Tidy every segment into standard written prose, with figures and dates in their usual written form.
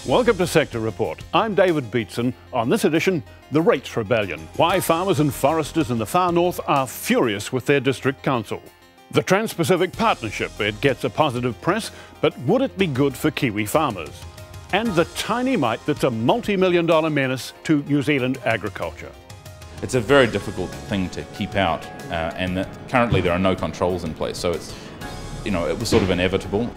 Welcome to Sector Report. I'm David Beatson. On this edition, the Rates Rebellion. Why farmers and foresters in the far north are furious with their district council. The Trans-Pacific Partnership. It gets a positive press, but would it be good for Kiwi farmers? And the tiny mite that's a multi-million-dollar menace to New Zealand agriculture. It's a very difficult thing to keep out, and that currently there are no controls in place, so it's, it was sort of inevitable.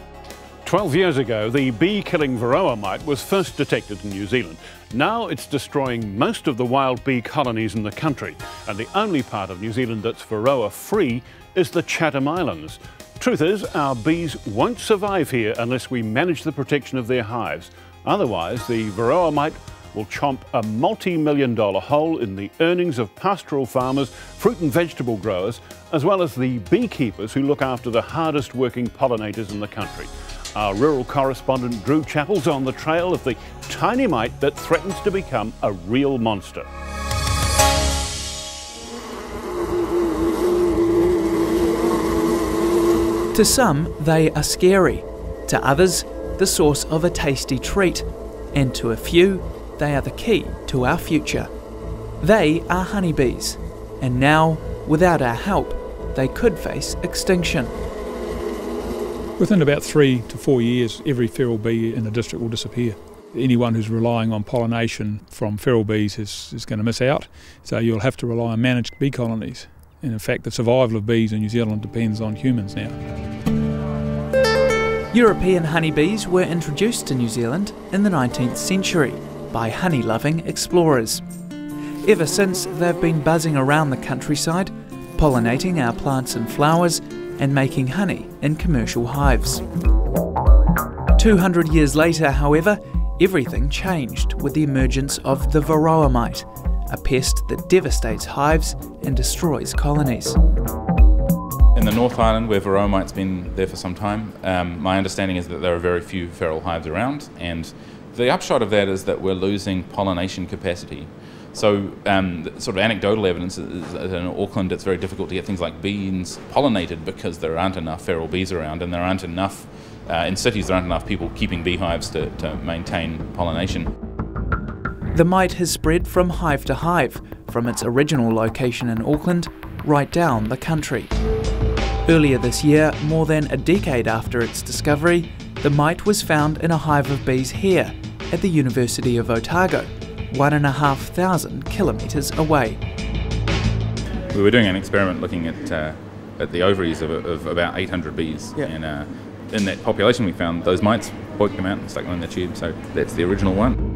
12 years ago, the bee-killing Varroa Mite was first detected in New Zealand. Now it's destroying most of the wild bee colonies in the country, and the only part of New Zealand that's Varroa-free is the Chatham Islands. Truth is, our bees won't survive here unless we manage the protection of their hives. Otherwise, the Varroa Mite will chomp a multi-million-dollar hole in the earnings of pastoral farmers, fruit and vegetable growers, as well as the beekeepers who look after the hardest working pollinators in the country. Our rural correspondent Drew Chappell's on the trail of the tiny mite that threatens to become a real monster. To some, they are scary. To others, the source of a tasty treat. And to a few, they are the key to our future. They are honeybees. And now, without our help, they could face extinction. Within about 3 to 4 years, every feral bee in the district will disappear. Anyone who's relying on pollination from feral bees is going to miss out, so you'll have to rely on managed bee colonies. And in fact, the survival of bees in New Zealand depends on humans now. European honeybees were introduced to New Zealand in the 19th century by honey-loving explorers. Ever since, they've been buzzing around the countryside, pollinating our plants and flowers, and making honey in commercial hives. 200 years later, however, everything changed with the emergence of the Varroa Mite, a pest that devastates hives and destroys colonies. In the North Island, where Varroa Mite's been there for some time, my understanding is that there are very few feral hives around, and the upshot of that is that we're losing pollination capacity. So sort of anecdotal evidence is that in Auckland it's very difficult to get things like beans pollinated because there aren't enough feral bees around, and there aren't enough, in cities there aren't enough people keeping beehives to maintain pollination. The mite has spread from hive to hive, from its original location in Auckland right down the country. Earlier this year, more than a decade after its discovery, the mite was found in a hive of bees here at the University of Otago, 1,500 kilometres away. We were doing an experiment looking at the ovaries of about 800 bees, and in that population we found those mites, poiked them out and stuck them in the tube, so that's the original one.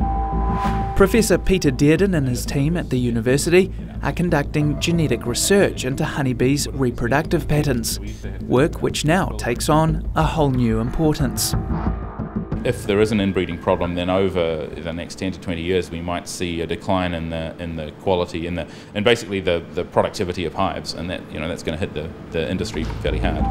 Professor Peter Dearden and his team at the university are conducting genetic research into honeybees' reproductive patterns, work which now takes on a whole new importance. If there is an inbreeding problem, then over the next 10 to 20 years we might see a decline in the quality and basically the productivity of hives, and that's going to hit the industry fairly hard.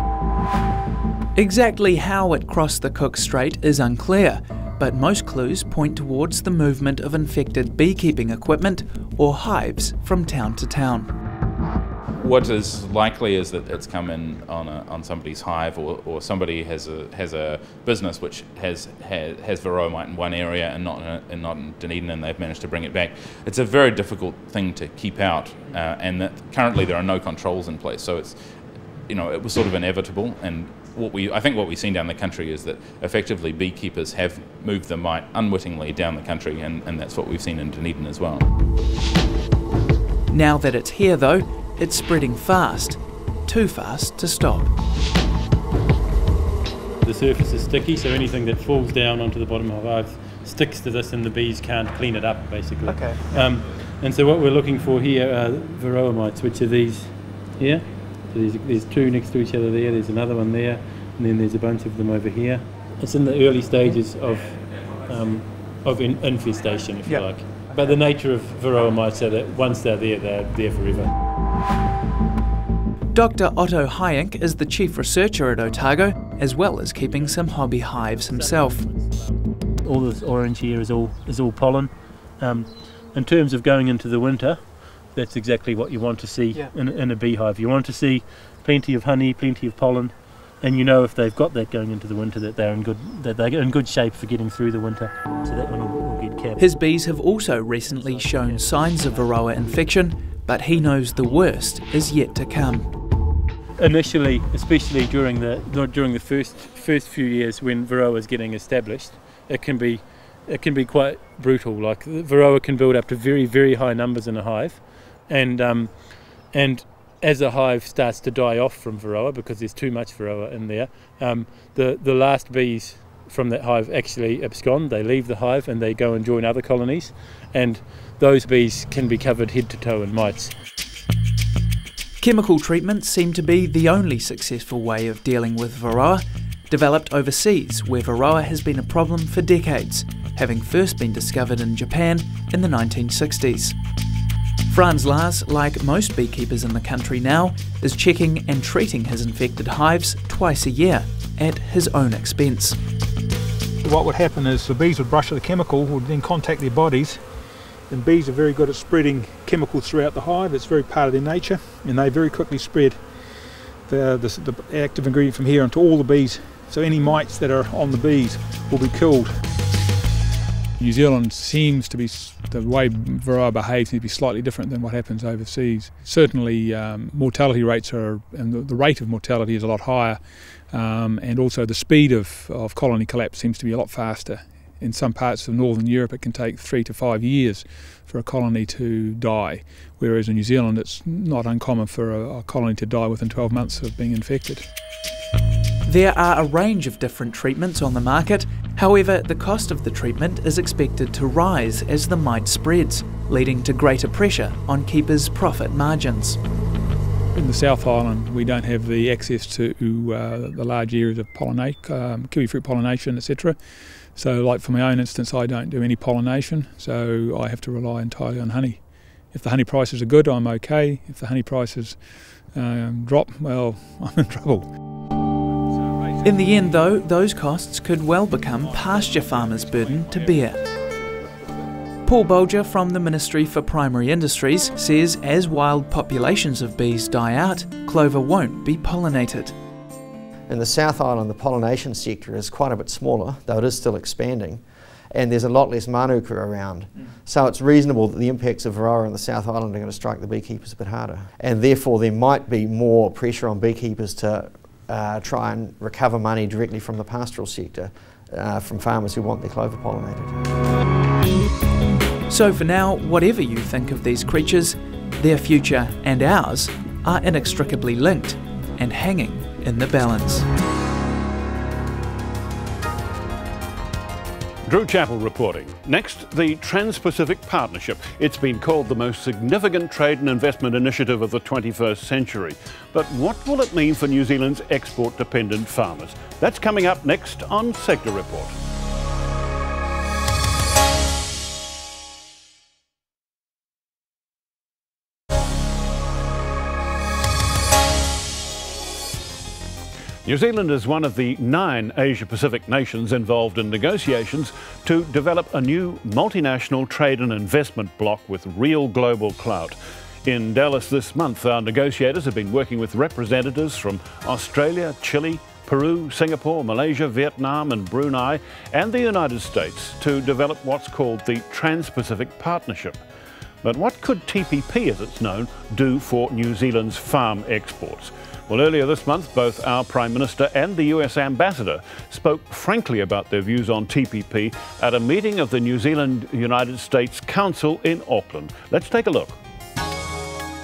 Exactly how it crossed the Cook Strait is unclear, but most clues point towards the movement of infected beekeeping equipment or hives from town to town. What is likely is that it's come in on somebody's hive, or somebody has a business which has Varroa Mite in one area and not in Dunedin, and they've managed to bring it back. It's a very difficult thing to keep out, and that currently there are no controls in place. So it's, it was sort of inevitable. And I think what we've seen down the country is that effectively beekeepers have moved the mite unwittingly down the country, and that's what we've seen in Dunedin as well. Now that it's here, though, it's spreading fast, too fast to stop. The surface is sticky, so anything that falls down onto the bottom of our hive sticks to this, and the bees can't clean it up, basically. Okay. And so what we're looking for here are Varroa mites, which are these here. So there's two next to each other there, there's another one there, and then there's a bunch of them over here. It's in the early stages of infestation, if you like. But the nature of Varroa mites are that once they're there forever. Dr. Otto Hayek is the chief researcher at Otago, as well as keeping some hobby hives himself. All this orange here is all pollen. In terms of going into the winter, that's exactly what you want to see in a beehive. You want to see plenty of honey, plenty of pollen, and you know if they've got that going into the winter that they're in good shape for getting through the winter. So that one will get capped. His bees have also recently shown signs of Varroa infection, but he knows the worst is yet to come. Initially, especially during the first few years when Varroa is getting established, it can be quite brutal. Like Varroa can build up to very, very high numbers in a hive, and as a hive starts to die off from Varroa because there's too much Varroa in there, the last bees from that hive actually abscond. They leave the hive and they go and join other colonies, and those bees can be covered head to toe in mites. Chemical treatments seem to be the only successful way of dealing with Varroa, developed overseas where Varroa has been a problem for decades, having first been discovered in Japan in the 1960s. Franz Lars, like most beekeepers in the country now, is checking and treating his infected hives twice a year at his own expense. What would happen is the bees would brush the chemical, would then contact their bodies, and bees are very good at spreading chemicals throughout the hive. It's very part of their nature, and they very quickly spread the active ingredient from here onto all the bees. So any mites that are on the bees will be killed. New Zealand seems to be, the way Varroa behaves seems to be slightly different than what happens overseas. Certainly mortality rates and the rate of mortality is a lot higher, and also the speed of colony collapse seems to be a lot faster. In some parts of Northern Europe it can take 3 to 5 years for a colony to die, whereas in New Zealand it's not uncommon for a colony to die within 12 months of being infected. There are a range of different treatments on the market. However, the cost of the treatment is expected to rise as the mite spreads, leading to greater pressure on keepers' profit margins. In the South Island we don't have the access to the large areas of kiwi fruit pollination, etc. So like for my own instance, I don't do any pollination, so I have to rely entirely on honey. If the honey prices are good, I'm okay. If the honey prices drop, well, I'm in trouble. In the end though, those costs could well become pasture farmers' burden to bear. Paul Bolger from the Ministry for Primary Industries says as wild populations of bees die out, clover won't be pollinated. In the South Island, the pollination sector is quite a bit smaller, though it is still expanding, and there's a lot less manuka around. So it's reasonable that the impacts of Varroa in the South Island are going to strike the beekeepers a bit harder. And therefore there might be more pressure on beekeepers to try and recover money directly from the pastoral sector, from farmers who want their clover pollinated. So for now, whatever you think of these creatures, their future and ours are inextricably linked and hanging in the balance. Drew Chappell reporting. Next, the Trans-Pacific Partnership. It's been called the most significant trade and investment initiative of the 21st century. But what will it mean for New Zealand's export-dependent farmers? That's coming up next on Sector Report. New Zealand is one of the 9 Asia-Pacific nations involved in negotiations to develop a new multinational trade and investment bloc with real global clout. In Dallas this month, our negotiators have been working with representatives from Australia, Chile, Peru, Singapore, Malaysia, Vietnam and Brunei and the United States to develop what's called the Trans-Pacific Partnership. But what could TPP, as it's known, do for New Zealand's farm exports? Well, earlier this month, both our Prime Minister and the US Ambassador spoke frankly about their views on TPP at a meeting of the New Zealand-United States Council in Auckland. Let's take a look.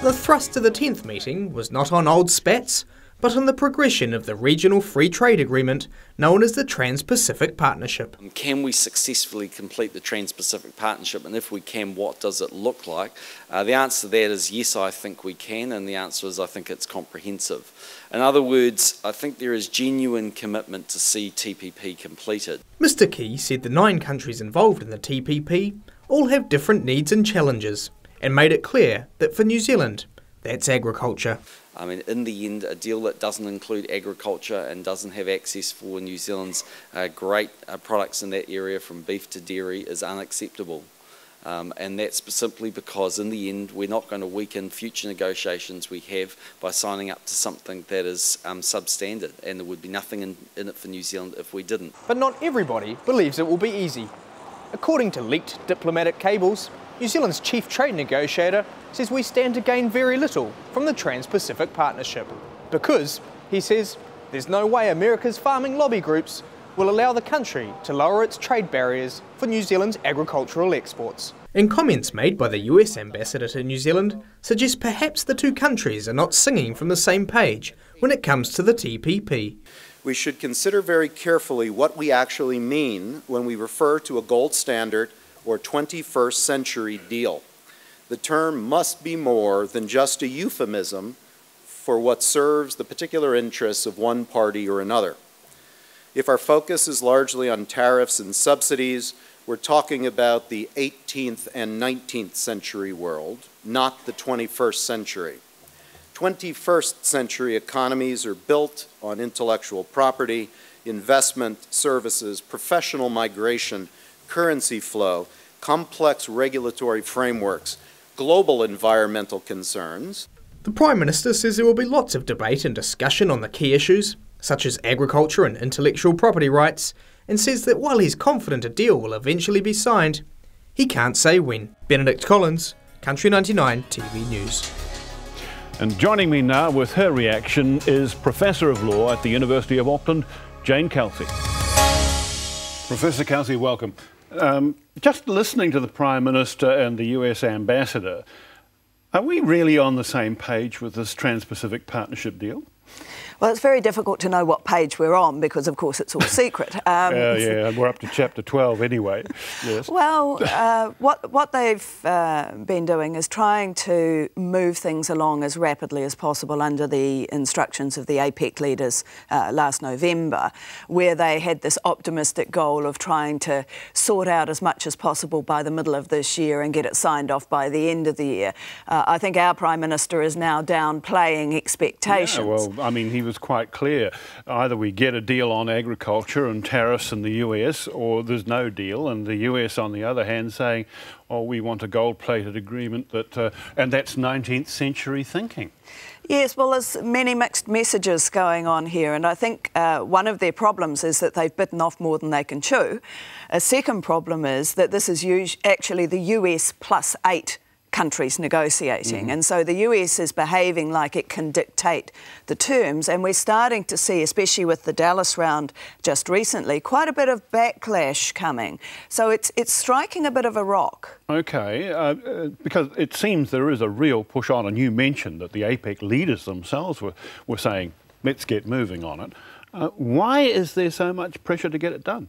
The thrust of the 10th meeting was not on old spats, but on the progression of the regional free trade agreement known as the Trans-Pacific Partnership. Can we successfully complete the Trans-Pacific Partnership, and if we can, what does it look like? The answer to that is yes, I think we can, and the answer is I think it's comprehensive. In other words, I think there is genuine commitment to see TPP completed. Mr. Key said the 9 countries involved in the TPP all have different needs and challenges, and made it clear that for New Zealand, that's agriculture. I mean, in the end, a deal that doesn't include agriculture and doesn't have access for New Zealand's great products in that area, from beef to dairy, is unacceptable. And that's simply because in the end we're not going to weaken future negotiations we have by signing up to something that is substandard, and there would be nothing in it for New Zealand if we didn't. But not everybody believes it will be easy. According to leaked diplomatic cables, New Zealand's chief trade negotiator says we stand to gain very little from the Trans-Pacific Partnership. Because, he says, there's no way America's farming lobby groups will allow the country to lower its trade barriers for New Zealand's agricultural exports. And comments made by the US ambassador to New Zealand suggest perhaps the two countries are not singing from the same page when it comes to the TPP. We should consider very carefully what we actually mean when we refer to a gold standard or 21st century deal. The term must be more than just a euphemism for what serves the particular interests of one party or another. If our focus is largely on tariffs and subsidies, we're talking about the 18th and 19th century world, not the 21st century. 21st century economies are built on intellectual property, investment, services, professional migration, currency flow, complex regulatory frameworks, global environmental concerns. The Prime Minister says there will be lots of debate and discussion on the key issues, such as agriculture and intellectual property rights, and says that while he's confident a deal will eventually be signed, he can't say when. Benedict Collins, Country 99 TV News. And joining me now with her reaction is Professor of Law at the University of Auckland, Jane Kelsey. Professor Kelsey, welcome. Just listening to the Prime Minister and the US Ambassador, are we really on the same page with this Trans-Pacific Partnership deal? Well, it's very difficult to know what page we're on because, of course, it's all secret. Yeah, we're up to chapter 12 anyway. Yes. Well, what they've been doing is trying to move things along as rapidly as possible under the instructions of the APEC leaders last November, where they had this optimistic goal of trying to sort out as much as possible by the middle of this year and get it signed off by the end of the year. I think our Prime Minister is now downplaying expectations. Yeah, well, I mean, he was quite clear. Either we get a deal on agriculture and tariffs in the US, or there's no deal. And the US, on the other hand, saying, oh, we want a gold-plated agreement, that, and that's 19th century thinking. Yes, well, there's many mixed messages going on here, and I think one of their problems is that they've bitten off more than they can chew. A second problem is that this is actually the US plus 8 countries negotiating, and so the US is behaving like it can dictate the terms, and we're starting to see, especially with the Dallas round just recently, quite a bit of backlash coming. So it's striking a bit of a rock. Okay, because it seems there is a real push on, and you mentioned that the APEC leaders themselves were saying, let's get moving on it. Why is there so much pressure to get it done?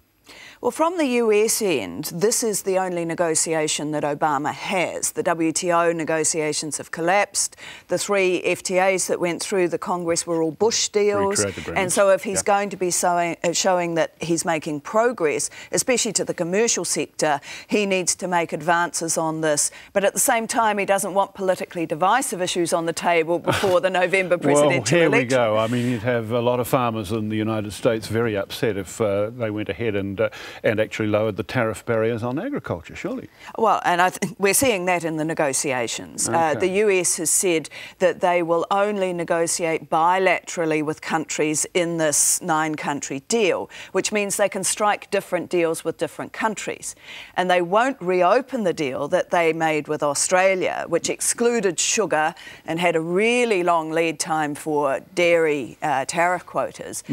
Well, from the US end, this is the only negotiation that Obama has. The WTO negotiations have collapsed. The 3 FTAs that went through the Congress were all Bush deals. And so if he's going to be showing that he's making progress, especially to the commercial sector, he needs to make advances on this. But at the same time, he doesn't want politically divisive issues on the table before the November presidential election. Well, here we go. I mean, you'd have a lot of farmers in the United States very upset if they went ahead and actually lowered the tariff barriers on agriculture, surely. Well, and I think we're seeing that in the negotiations. Okay. The US has said that they will only negotiate bilaterally with countries in this 9-country deal, which means they can strike different deals with different countries. And they won't reopen the deal that they made with Australia, which excluded sugar and had a really long lead time for dairy tariff quotas.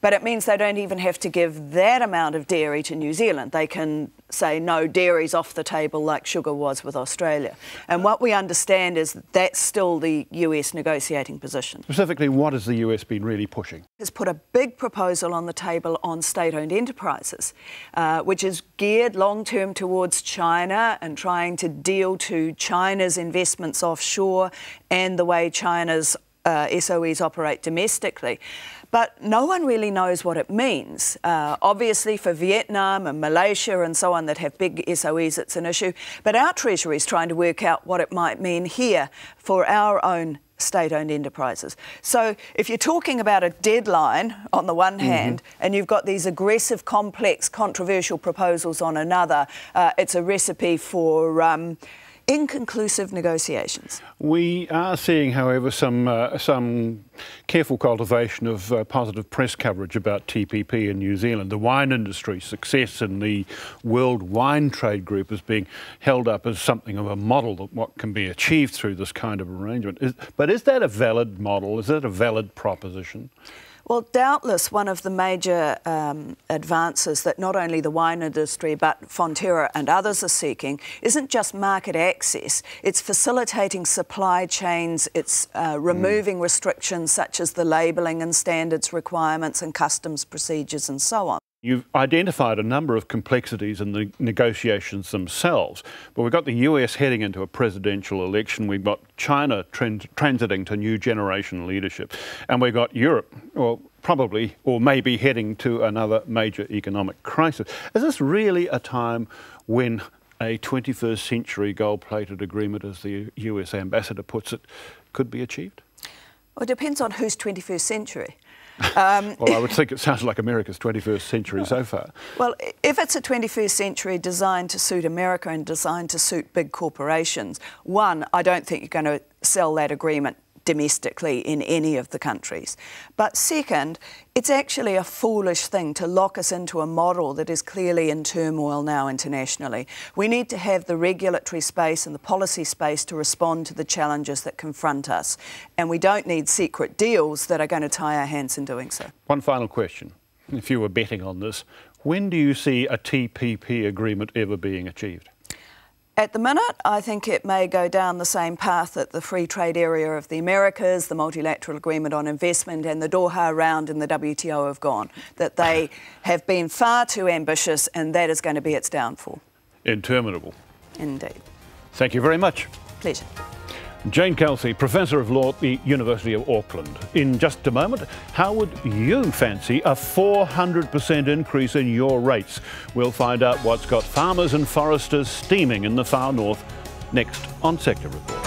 But it means they don't even have to give that amount of dairy to New Zealand. They can say, no, dairy's off the table like sugar was with Australia. And what we understand is that's still the US negotiating position. Specifically, what has the US been really pushing? Has put a big proposal on the table on state-owned enterprises, which is geared long-term towards China and trying to deal to China's investments offshore and the way China's SOEs operate domestically. But no one really knows what it means. Obviously, for Vietnam and Malaysia and so on that have big SOEs, it's an issue. But our Treasury is trying to work out what it might mean here for our own state-owned enterprises. So if you're talking about a deadline on the one hand, and you've got these aggressive, complex, controversial proposals on another, it's a recipe for inconclusive negotiations. We are seeing, however, some careful cultivation of positive press coverage about TPP in New Zealand. The wine industry's success in the World Wine Trade Group is being held up as something of a model of what can be achieved through this kind of arrangement. But is that a valid model? Is that a valid proposition? Well, doubtless one of the major advances that not only the wine industry but Fonterra and others are seeking isn't just market access, it's facilitating supply chains, it's removing restrictions such as the labelling and standards requirements and customs procedures and so on. You've identified a number of complexities in the negotiations themselves, but we've got the US heading into a presidential election, we've got China transiting to new generation leadership, and we've got Europe, well, probably or maybe heading to another major economic crisis. Is this really a time when a 21st century gold-plated agreement, as the US ambassador puts it, could be achieved? Well, it depends on whose 21st century. Well, I would think it sounds like America's 21st century so far. Well, if it's a 21st century designed to suit America and designed to suit big corporations, one, I don't think you're going to sell that agreement domestically in any of the countries. But second, it's actually a foolish thing to lock us into a model that is clearly in turmoil now internationally. We need to have the regulatory space and the policy space to respond to the challenges that confront us. And we don't need secret deals that are going to tie our hands in doing so. One final question. If you were betting on this, when do you see a TPP agreement ever being achieved? At the minute, I think it may go down the same path that the free trade area of the Americas, the multilateral agreement on investment and the Doha round in the WTO have gone, that they have been far too ambitious and that is going to be its downfall. Interminable. Indeed. Thank you very much. Pleasure. Jane Kelsey, Professor of Law at the University of Auckland. In just a moment, how would you fancy a 400% increase in your rates? We'll find out what's got farmers and foresters steaming in the far north next on Sector Report.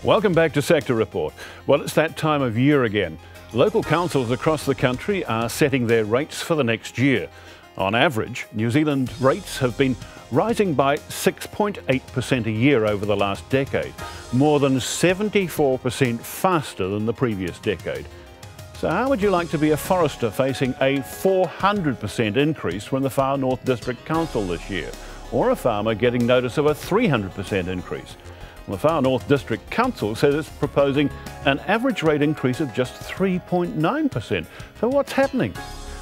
Welcome back to Sector Report. Well, it's that time of year again. Local councils across the country are setting their rates for the next year. On average, New Zealand rates have been rising by 6.8% a year over the last decade, more than 74% faster than the previous decade. So how would you like to be a forester facing a 400% increase from the Far North District Council this year, or a farmer getting notice of a 300% increase? The Far North District Council says it's proposing an average rate increase of just 3.9%. So what's happening?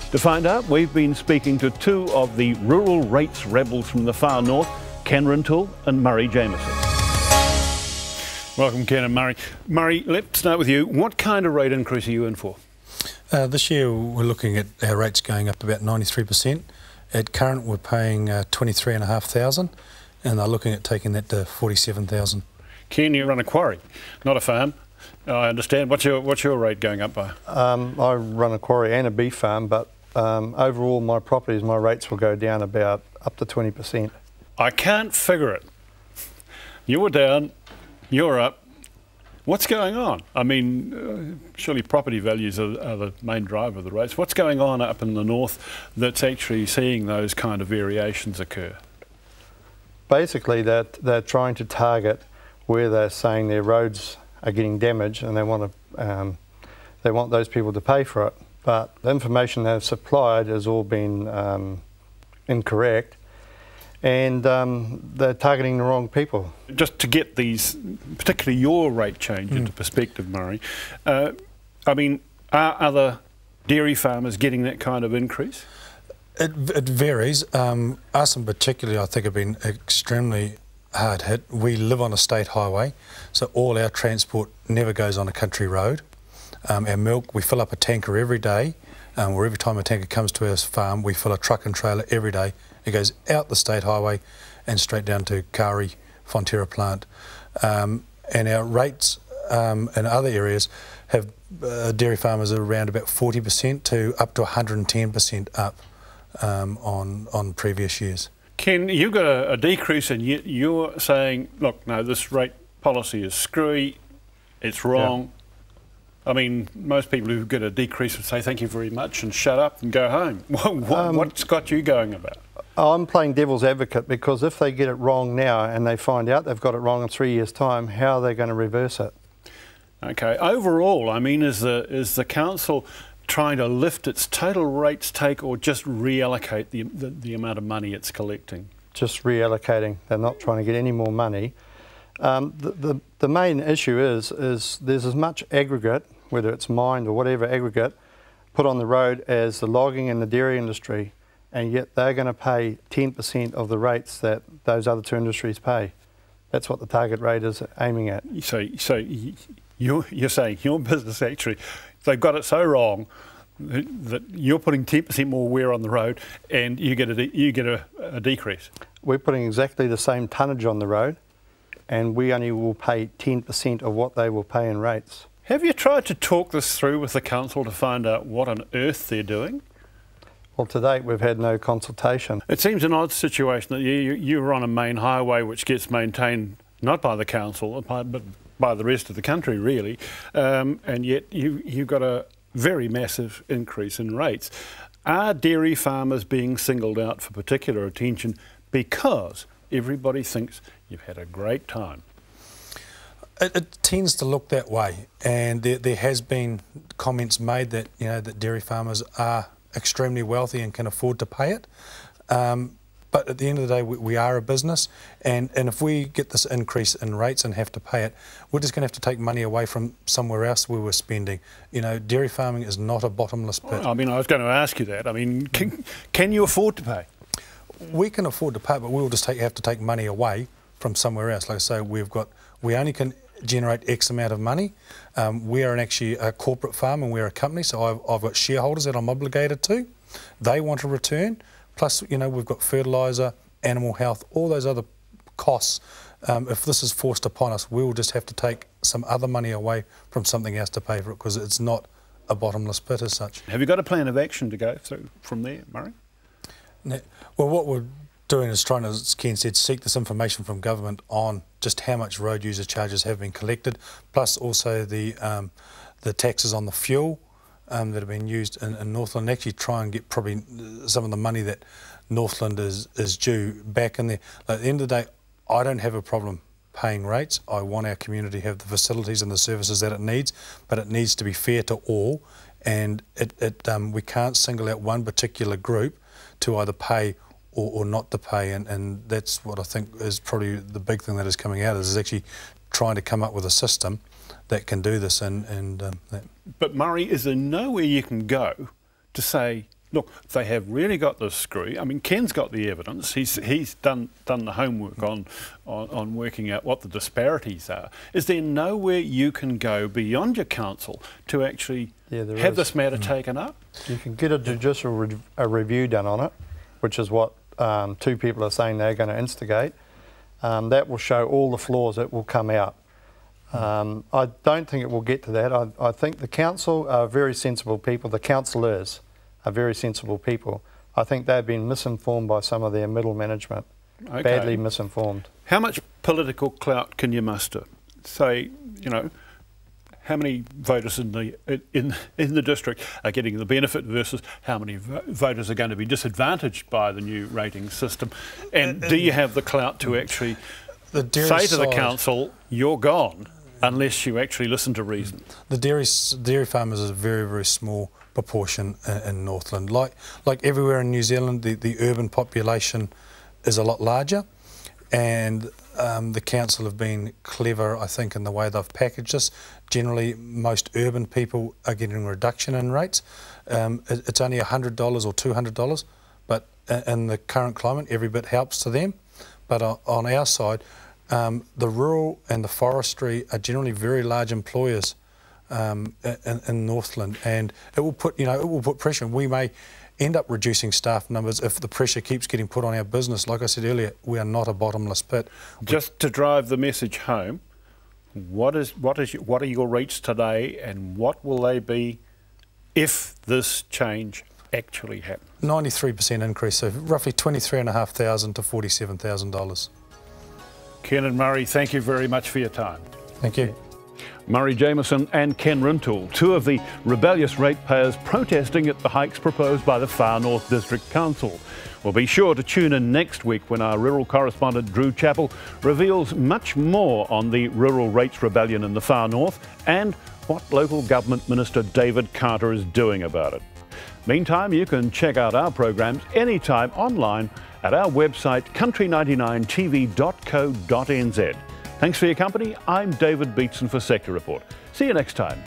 To find out, we've been speaking to two of the rural rates rebels from the Far North, Ken Rintoul and Murray Jamieson. Welcome, Ken and Murray. Murray, let's start with you. What kind of rate increase are you in for? This year we're looking at our rates going up about 93%. At current we're paying 23,500 and they're looking at taking that to 47,000. Ken, you run a quarry, not a farm. I understand. What's your rate going up by? I run a quarry and a beef farm, but overall my properties, my rates will go down about up to 20%. I can't figure it. You're down, you're up. What's going on? I mean, surely property values are the main driver of the rates. What's going on up in the north that's actually seeing those kind of variations occur? Basically, they're trying to target where they're saying their roads are getting damaged, and they want those people to pay for it. But the information they've supplied has all been incorrect, and they're targeting the wrong people. Just to get these, particularly your rate change into perspective, Murray, I mean, are other dairy farmers getting that kind of increase? It varies. Us in particular, I think, have been extremely hard hit. We live on a state highway, so all our transport never goes on a country road. Our milk, we fill up a tanker every day, or every time a tanker comes to our farm, we fill a truck and trailer every day. It goes out the state highway and straight down to Kari Fonterra plant. And our rates in other areas have dairy farmers are around about 40% to up to 110% up on previous years. Ken, you've got a decrease and you're saying, look, no, this rate policy is screwy, it's wrong. Yeah. I mean, most people who get a decrease would say thank you very much and shut up and go home. What's got you going about? I'm playing devil's advocate, because if they get it wrong now and they find out they've got it wrong in 3 years' time, how are they going to reverse it? Okay, overall, I mean, is the council trying to lift its total rates take or just reallocate the amount of money it's collecting? Just reallocating. They're not trying to get any more money. The main issue is there's as much aggregate, whether it's mined or whatever aggregate, put on the road as the logging and the dairy industry, and yet they're going to pay 10% of the rates that those other two industries pay. That's what the target rate is aiming at. So you're saying your business actually, they've got it so wrong that you're putting 10% more wear on the road and you get a decrease? We're putting exactly the same tonnage on the road, and we only will pay 10% of what they will pay in rates. Have you tried to talk this through with the council to find out what on earth they're doing? Well, to date we've had no consultation. It seems an odd situation that you're on a main highway which gets maintained not by the council but by the rest of the country really, and yet you've got a very massive increase in rates. Are dairy farmers being singled out for particular attention because everybody thinks you've had a great time? It tends to look that way, and there has been comments made that that dairy farmers are extremely wealthy and can afford to pay it. But at the end of the day, we are a business, and if we get this increase in rates and have to pay it, we're just going to have to take money away from somewhere else where we're spending. Dairy farming is not a bottomless pit. Well, I mean, I was going to ask you that. I mean, can you afford to pay? We can afford to pay, but we'll just have to take money away from somewhere else. Like I say, we only can generate X amount of money. We are actually a corporate farm and we're a company, so I've got shareholders that I'm obligated to. They want a return. Plus, we've got fertiliser, animal health, all those other costs. If this is forced upon us, we will just have to take some other money away from something else to pay for it, because it's not a bottomless pit as such. Have you got a plan of action to go through from there, Murray? No. Well, what we're doing is trying to, as Ken said, seek this information from government on just how much road user charges have been collected, plus also the taxes on the fuel that have been used in Northland, and actually try and get probably some of the money that Northland is due back in there. At the end of the day, I don't have a problem paying rates. I want our community to have the facilities and the services that it needs, but it needs to be fair to all, and we can't single out one particular group to either pay or not to pay, and that's what I think is probably the big thing that is coming out, is actually trying to come up with a system that can do this. But Murray, is there nowhere you can go to say, look, they have really got this screw? I mean, Ken's got the evidence. He's done the homework on working out what the disparities are. Is there nowhere you can go beyond your council to actually have this matter taken up? You can get a judicial review done on it, which is what two people are saying they're going to instigate. That will show all the flaws that will come out. I don't think it will get to that. I think the council are very sensible people. The councillors are very sensible people. I think they've been misinformed by some of their middle management, badly misinformed. How much political clout can you muster? Say, how many voters in the district are getting the benefit versus how many voters are going to be disadvantaged by the new rating system? And do you have the clout to actually say to the council, you're gone, unless you actually listen to reason? The dairy farmers is a very, very small proportion in Northland. Like everywhere in New Zealand, the urban population is a lot larger, and the council have been clever, I think, in the way they've packaged this. Generally, most urban people are getting a reduction in rates. It's only $100 or $200, but in the current climate, every bit helps to them. But on our side, the rural and the forestry are generally very large employers in Northland, and it will put pressure. We may end up reducing staff numbers if the pressure keeps getting put on our business. Like I said earlier, we are not a bottomless pit. Just to drive the message home, What are your rates today, and what will they be if this change actually happens? 93% increase, so roughly $23,500 to $47,000. Ken and Murray, thank you very much for your time. Thank you. Murray Jameson and Ken Rintoul, two of the rebellious ratepayers protesting at the hikes proposed by the Far North District Council. Well, be sure to tune in next week when our rural correspondent Drew Chappell reveals much more on the rural rates rebellion in the Far North and what local government minister David Carter is doing about it. Meantime, you can check out our programs anytime online at our website country99tv.co.nz. Thanks for your company. I'm David Beatson for Sector Report. See you next time.